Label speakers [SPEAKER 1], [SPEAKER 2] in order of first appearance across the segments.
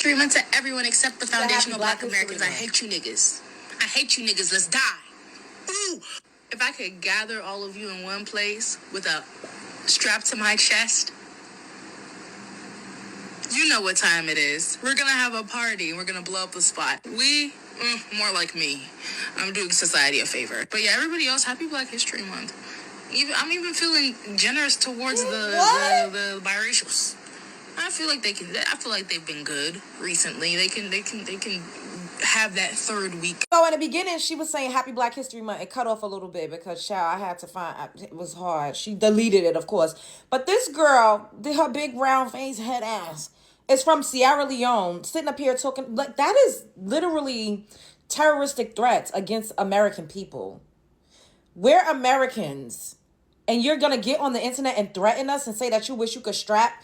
[SPEAKER 1] History Month to everyone except the foundational Black Americans. I hate you niggas. I hate you niggas. Let's die. Ooh. If I could gather all of you in one place with a strap to my chest, you know what time it is. We're gonna have a party and we're gonna blow up the spot. More like me. I'm doing society a favor. But yeah, everybody else, happy Black History Month. I'm even feeling generous towards the biracials. I feel like they've been good recently. They can have that third week.
[SPEAKER 2] So in the beginning, she was saying Happy Black History Month. It cut off a little bit because, child, I had to find, it was hard. She deleted it, of course. But this girl, her big round face head ass, is from Sierra Leone, sitting up here talking, like, that is literally terroristic threats against American people. We're Americans, and you're going to get on the internet and threaten us and say that you wish you could strap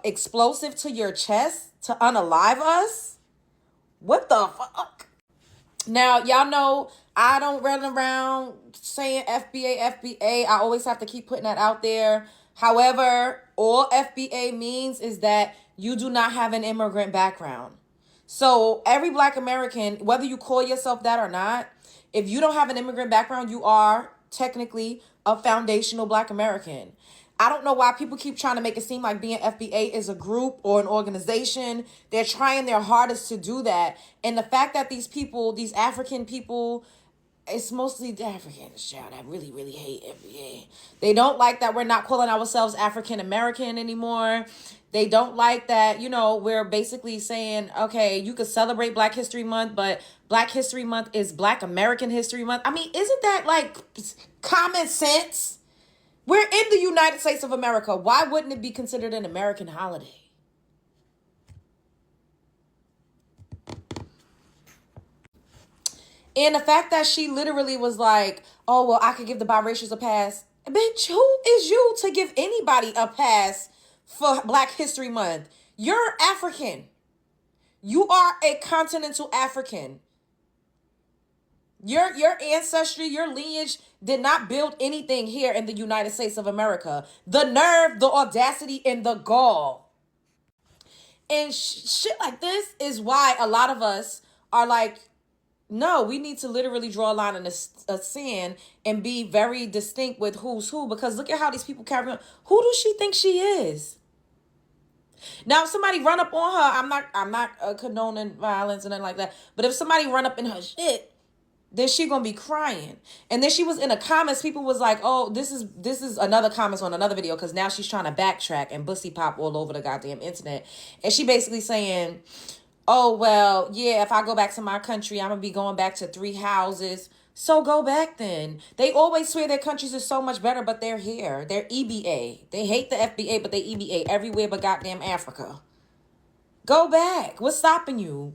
[SPEAKER 2] explosive to your chest to unalive us? What the fuck? Now, y'all know I don't run around saying FBA, FBA. I always have to keep putting that out there. However, all FBA means is that you do not have an immigrant background. So every Black American, whether you call yourself that or not, if you don't have an immigrant background, you are technically a foundational Black American. I don't know why people keep trying to make it seem like being FBA is a group or an organization. They're trying their hardest to do that. And the fact that these people, these African people, it's mostly the Africans, child, that really, really hate FBA. They don't like that we're not calling ourselves African American anymore. They don't like that, we're basically saying, okay, you could celebrate Black History Month, but Black History Month is Black American History Month. I mean, isn't that like common sense? We're in the United States of America. Why wouldn't it be considered an American holiday? And the fact that she literally was like, oh, well, I could give the biracials a pass. Bitch, who is you to give anybody a pass for Black History Month? You're African. You are a continental African. Your ancestry, your lineage did not build anything here in the United States of America. The nerve, the audacity, and the gall. And shit like this is why a lot of us are like, no, we need to literally draw a line in the sand and be very distinct with who's who. Because look at how these people carry on. Who does she think she is? Now, if somebody run up on her, I'm not condoning violence and nothing like that. But if somebody run up in her shit, then she gonna be crying. And then she was in the comments, people was like, oh, this is another comments on another video, because now she's trying to backtrack and bussy pop all over the goddamn internet. And she basically saying, oh, well, yeah, if I go back to my country, I'm gonna be going back to 3 houses. So go back then. They always swear their countries are so much better, but they're here. They're EBA. They hate the FBA, but they EBA everywhere but goddamn Africa. Go back. What's stopping you?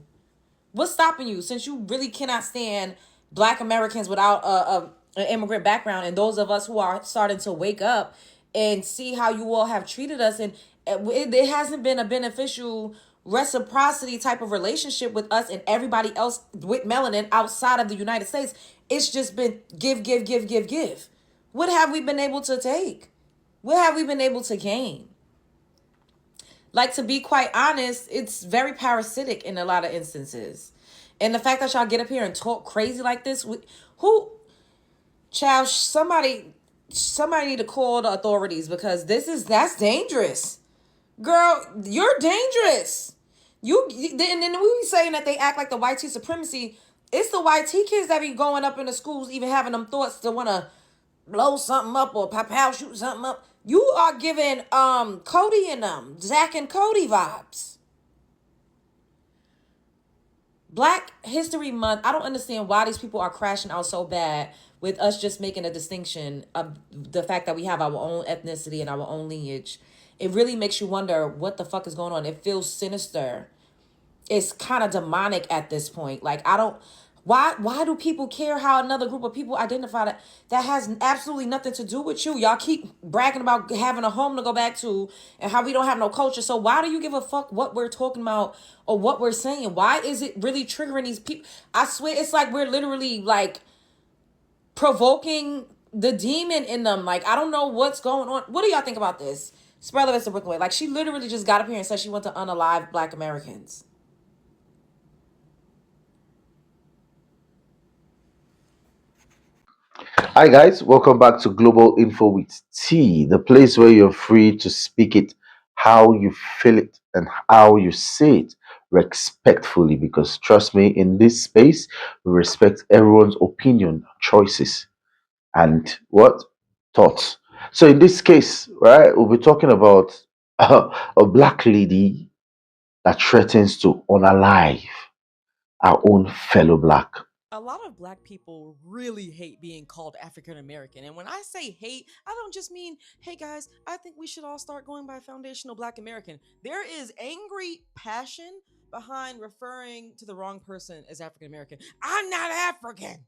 [SPEAKER 2] What's stopping you? Since you really cannot stand Black Americans without an immigrant background, and those of us who are starting to wake up and see how you all have treated us, and it hasn't been a beneficial reciprocity type of relationship with us and everybody else with melanin outside of the United States. It's just been give. What have we been able to take? What have we been able to gain? Like, to be quite honest, it's very parasitic in a lot of instances. And the fact that y'all get up here and talk crazy like this, child, somebody need to call the authorities, because that's dangerous. Girl, you're dangerous. And then we be saying that they act like the white tea supremacy. It's the white tea kids that be going up in the schools, even having them thoughts to want to blow something up or pow shoot something up. You are giving Cody and them, Zach and Cody vibes. Black History Month, I don't understand why these people are crashing out so bad with us just making a distinction of the fact that we have our own ethnicity and our own lineage. It really makes you wonder what the fuck is going on. It feels sinister. It's kind of demonic at this point. Like, why do people care how another group of people identify that has absolutely nothing to do with you? Y'all keep bragging about having a home to go back to and how we don't have no culture. So why do you give a fuck what we're talking about or what we're saying? Why is it really triggering these people? I swear it's like we're literally like provoking the demon in them. Like, I don't know what's going on. What do y'all think about this? Spread the Vista Brooklyn way. Like, she literally just got up here and said she went to unalive Black Americans.
[SPEAKER 3] Hi guys, welcome back to Global Info with T, the place where you're free to speak it how you feel it and how you say it respectfully, because trust me, in this space we respect everyone's opinion, choices, and what thoughts. So in this case, right, we'll be talking about a black lady that threatens to unalive our own fellow black.
[SPEAKER 4] A lot of black people really hate being called African American. And when I say hate, I don't just mean, hey guys, I think we should all start going by foundational Black American. There is angry passion behind referring to the wrong person as African American. I'm not African.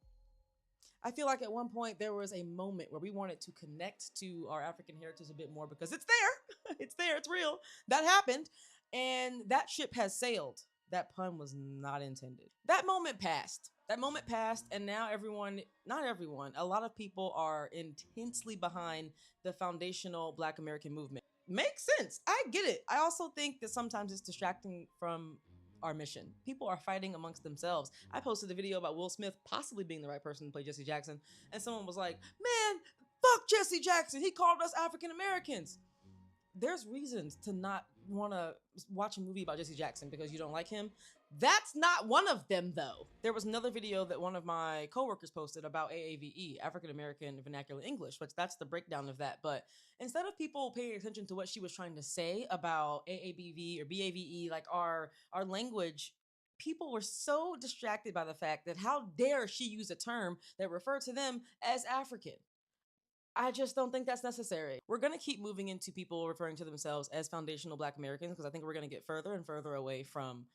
[SPEAKER 4] I feel like at one point there was a moment where we wanted to connect to our African heritage a bit more because it's there. It's there. It's real. That happened. And that ship has sailed. That pun was not intended. That moment passed. That moment passed. And now everyone, not everyone, a lot of people are intensely behind the foundational Black American movement. Makes sense. I get it. I also think that sometimes it's distracting from our mission. People are fighting amongst themselves. I posted a video about Will Smith possibly being the right person to play Jesse Jackson, and someone was like, man, fuck Jesse Jackson. He called us African Americans. There's reasons to not want to watch a movie about Jesse Jackson because you don't like him. That's not one of them, though. There was another video that one of my coworkers posted about AAVE, African American Vernacular English, which that's the breakdown of that. But instead of people paying attention to what she was trying to say about AABV or BAVE, like our language, people were so distracted by the fact that how dare she use a term that referred to them as African. I just don't think that's necessary. We're going to keep moving into people referring to themselves as foundational Black Americans because I think we're going to get further and further away from,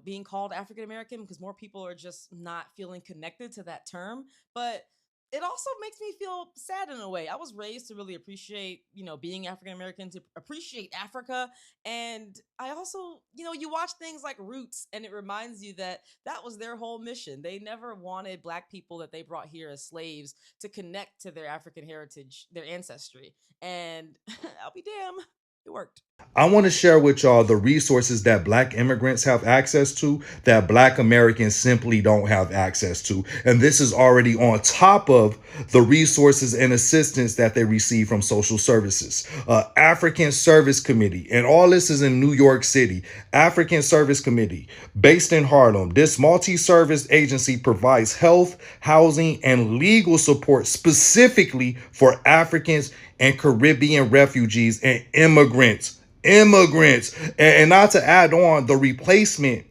[SPEAKER 4] being called African American because more people are just not feeling connected to that term. But it also makes me feel sad in a way. I was raised to really appreciate, being African American, to appreciate Africa. And I also, you watch things like Roots and it reminds you that that was their whole mission. They never wanted Black people that they brought here as slaves to connect to their African heritage, their ancestry. And I'll be damned, it worked.
[SPEAKER 5] I want to share with y'all the resources that Black immigrants have access to that Black Americans simply don't have access to. And this is already on top of the resources and assistance that they receive from social services. African Service Committee, and all this is in New York City. African Service Committee, based in Harlem. This multi-service agency provides health, housing, and legal support specifically for Africans and Caribbean refugees and immigrants, and not to add on the replacement,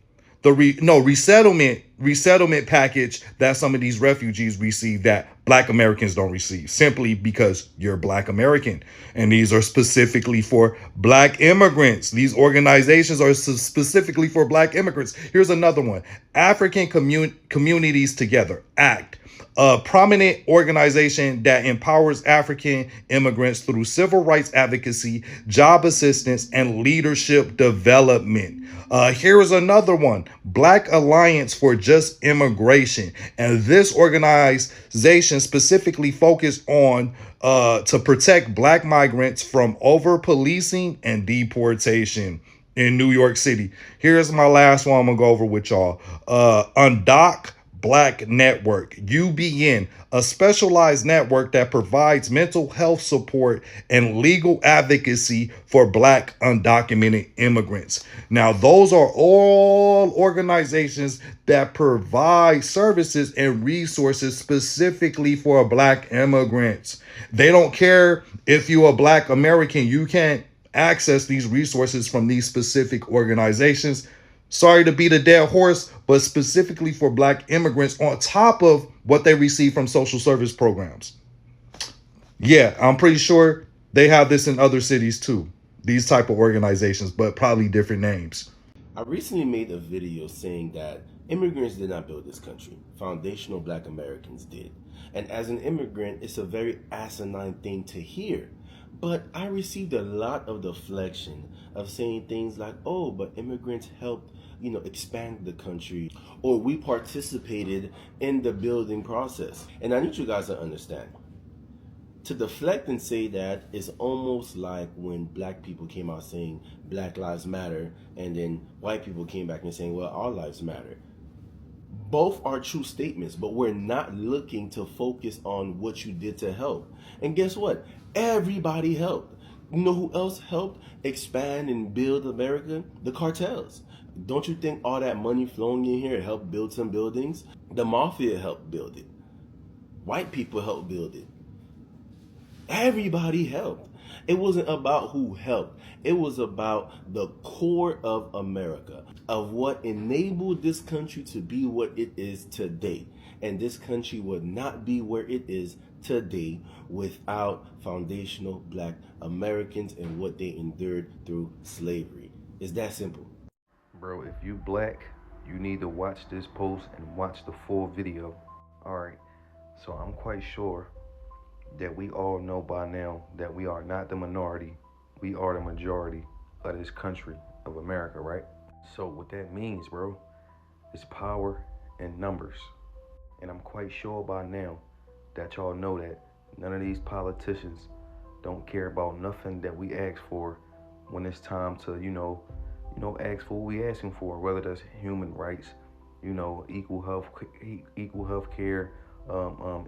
[SPEAKER 5] resettlement package that some of these refugees receive that Black Americans don't receive, simply because you're Black American. And these are specifically for Black immigrants. These organizations are specifically for Black immigrants. Here's another one: African Communities Together, ACT, a prominent organization that empowers African immigrants through civil rights advocacy, job assistance, and leadership development. Here is another one: Black Alliance for Just Immigration. And this organization specifically focused on to protect Black migrants from over policing and deportation in New York City. Here's my last one I'm going to go over with y'all. Undock Black Network, UBN, a specialized network that provides mental health support and legal advocacy for Black undocumented immigrants. Now, those are all organizations that provide services and resources specifically for Black immigrants. They don't care if you're a Black American, you can't access these resources from these specific organizations. Sorry to beat a dead horse, but specifically for Black immigrants on top of what they receive from social service programs. Yeah, I'm pretty sure they have this in other cities too, these type of organizations, but probably different names.
[SPEAKER 6] I recently made a video saying that immigrants did not build this country. Foundational Black Americans did. And as an immigrant, it's a very asinine thing to hear. But I received a lot of deflection of saying things like, oh, but immigrants helped, expand the country, or we participated in the building process. And I need you guys to understand, To deflect and say that is almost like when black people came out saying Black Lives Matter, and then white people came back and saying, well, our lives matter. Both are true statements, but we're not looking to focus on what you did to help. And guess what? Everybody helped. You know who else helped expand and build America? The cartels. Don't you think all that money flowing in here helped build some buildings? The mafia helped build it. White people helped build it. Everybody helped. It wasn't about who helped. It was about the core of America, of what enabled this country to be what it is today. And this country would not be where it is today without foundational black Americans and what they endured through slavery. It's that simple.
[SPEAKER 7] Bro, if you black, you need to watch this post and watch the full video. Alright, so I'm quite sure that we all know by now that we are not the minority, we are the majority of this country of America, right? So what that means, bro, is power in numbers. And I'm quite sure by now that y'all know that none of these politicians don't care about nothing that we ask for when it's time to, ask for what we asking for, whether that's human rights, equal health care,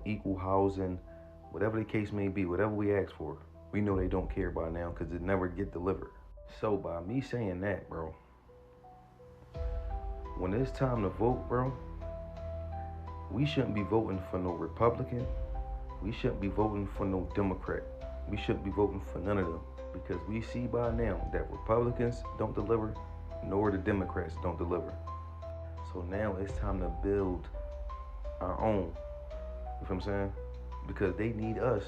[SPEAKER 7] equal housing, whatever the case may be, whatever we ask for, we know they don't care by now because it never get delivered. So by me saying that, bro, when it's time to vote, bro, we shouldn't be voting for no Republican. We shouldn't be voting for no Democrat. We shouldn't be voting for none of them because we see by now that Republicans don't deliver, nor the Democrats don't deliver. So now it's time to build our own. You know what I'm saying? Because they need us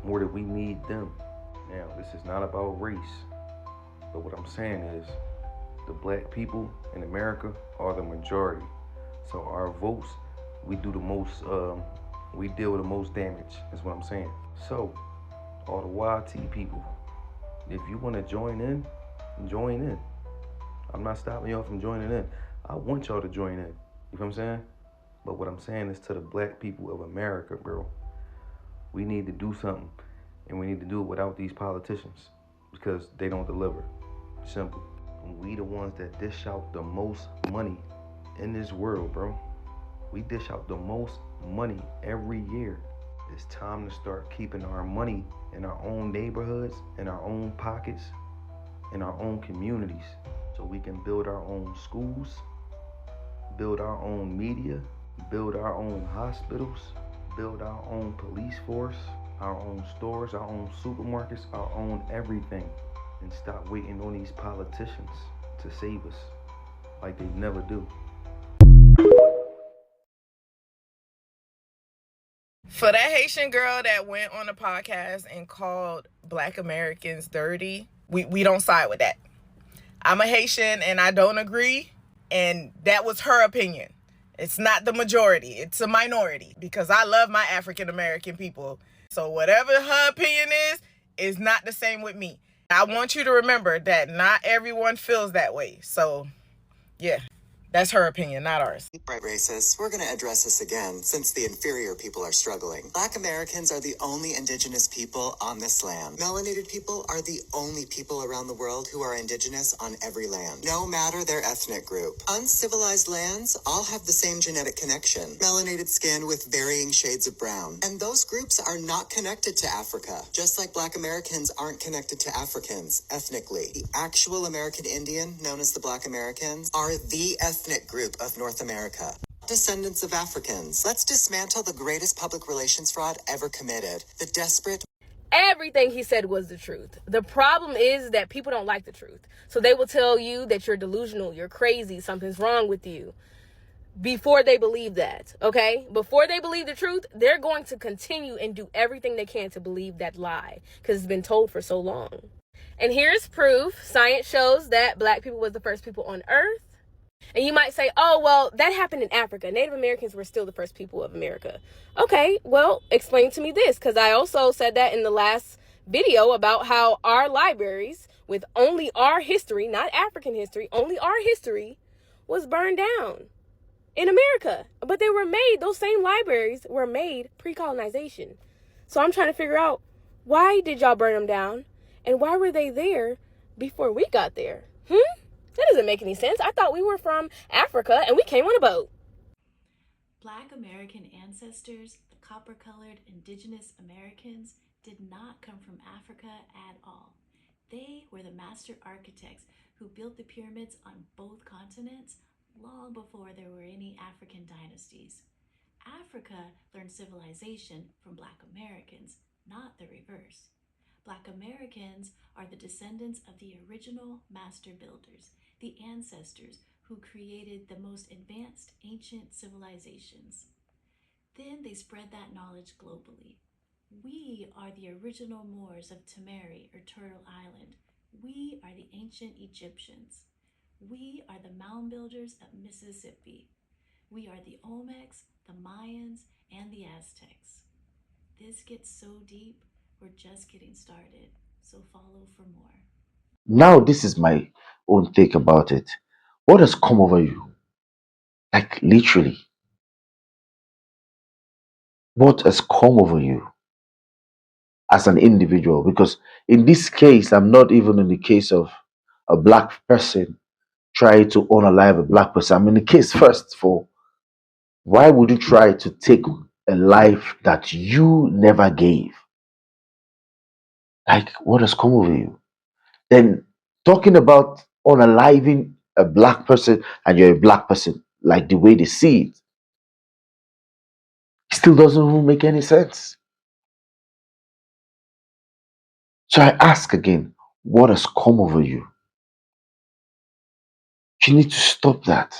[SPEAKER 7] more than we need them. Now, this is not about race, but what I'm saying is the black people in America are the majority. So our votes, we do the most, we deal with the most damage, is what I'm saying. So, all the YT people, if you want to join in, join in. I'm not stopping y'all from joining in. I want y'all to join in. You know what I'm saying? But what I'm saying is to the black people of America, bro, we need to do something, and we need to do it without these politicians because they don't deliver. Simple. And we the ones that dish out the most money in this world, bro. We dish out the most money every year. It's time to start keeping our money in our own neighborhoods, in our own pockets, in our own communities, so we can build our own schools, build our own media, build our own hospitals, build our own police force, our own stores, our own supermarkets, our own everything, and stop waiting on these politicians to save us like they never do.
[SPEAKER 1] For that Haitian girl that went on the podcast and called Black Americans dirty, we don't side with that. I'm a Haitian and I don't agree, and that was her opinion. It's not the majority, it's a minority, because I love my African American people. So whatever her opinion is not the same with me. I want you to remember that not everyone feels that way. So, yeah. That's her opinion, not ours.
[SPEAKER 8] Right, racists. We're going to address this again since the inferior people are struggling. Black Americans are the only indigenous people on this land. Melanated people are the only people around the world who are indigenous on every land, no matter their ethnic group. Uncivilized lands all have the same genetic connection. Melanated skin with varying shades of brown. And those groups are not connected to Africa, just like Black Americans aren't connected to Africans ethnically. The actual American Indian, known as the Black Americans, are the ethnic group of North America. Descendants of Africans. Let's dismantle the greatest public relations fraud ever committed. The desperate.
[SPEAKER 9] Everything he said was the truth. The problem is that people don't like the truth. So they will tell you that you're delusional, you're crazy, something's wrong with you before they believe that, okay? Before they believe the truth, they're going to continue and do everything they can to believe that lie because it's been told for so long. And here's proof. Science shows that Black people was the first people on Earth. And you might say, oh, well, that happened in Africa. Native Americans were still the first people of America. Okay, well, explain to me this, because I also said that in the last video about how our libraries with only our history, not African history, only our history was burned down in America. But they were made, those same libraries were made pre-colonization. So I'm trying to figure out, why did y'all burn them down? And why were they there before we got there? That doesn't make any sense. I thought we were from Africa and we came on a boat.
[SPEAKER 10] Black American ancestors, the copper-colored indigenous Americans, did not come from Africa at all. They were the master architects who built the pyramids on both continents long before there were any African dynasties. Africa learned civilization from Black Americans, not the reverse. Black Americans are the descendants of the original master builders, the ancestors who created the most advanced ancient civilizations. Then they spread that knowledge globally. We are the original Moors of Tamari or Turtle Island. We are the ancient Egyptians. We are the mound builders of Mississippi. We are the Olmecs, the Mayans, and the Aztecs. This gets so deep, we're just getting started, so follow for more.
[SPEAKER 3] Now, this is my own take about it. What has come over you? Like, literally, what has come over you as an individual? Because in this case, I'm not even in the case of a black person trying to unalive a black person. I'm in the case first for why would you try to take a life that you never gave? Like, what has come over you? Then talking about unaliving a black person and you're a black person, like the way they see it, still doesn't even make any sense. So I ask again, what has come over you? You need to stop that.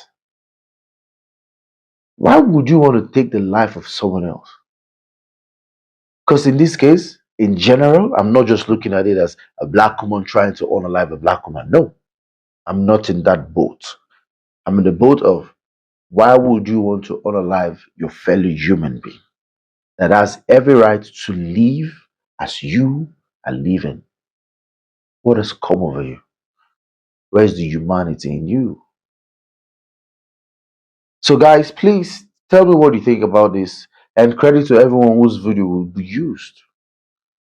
[SPEAKER 3] Why would you want to take the life of someone else? Because in this case, in general, I'm not just looking at it as a black woman trying to unalive a black woman. No, I'm not in that boat. I'm in the boat of why would you want to unalive your fellow human being that has every right to live as you are living? What has come over you? Where's the humanity in you? So, guys, please tell me what you think about this, and credit to everyone whose video will be used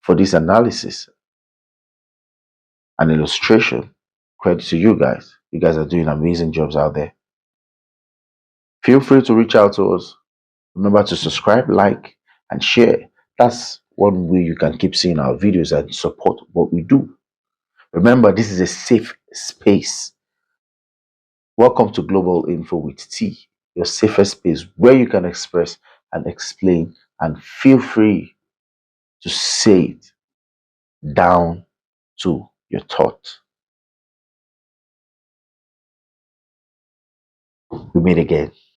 [SPEAKER 3] for this analysis and illustration. Credit to you guys. You guys are doing amazing jobs out there. Feel free to reach out to us. Remember to subscribe, like, and share. That's one way you can keep seeing our videos and support what we do. Remember, this is a safe space. Welcome to Global Info with T, your safest space where you can express and explain, and feel free to say it down to your thought. We meet again.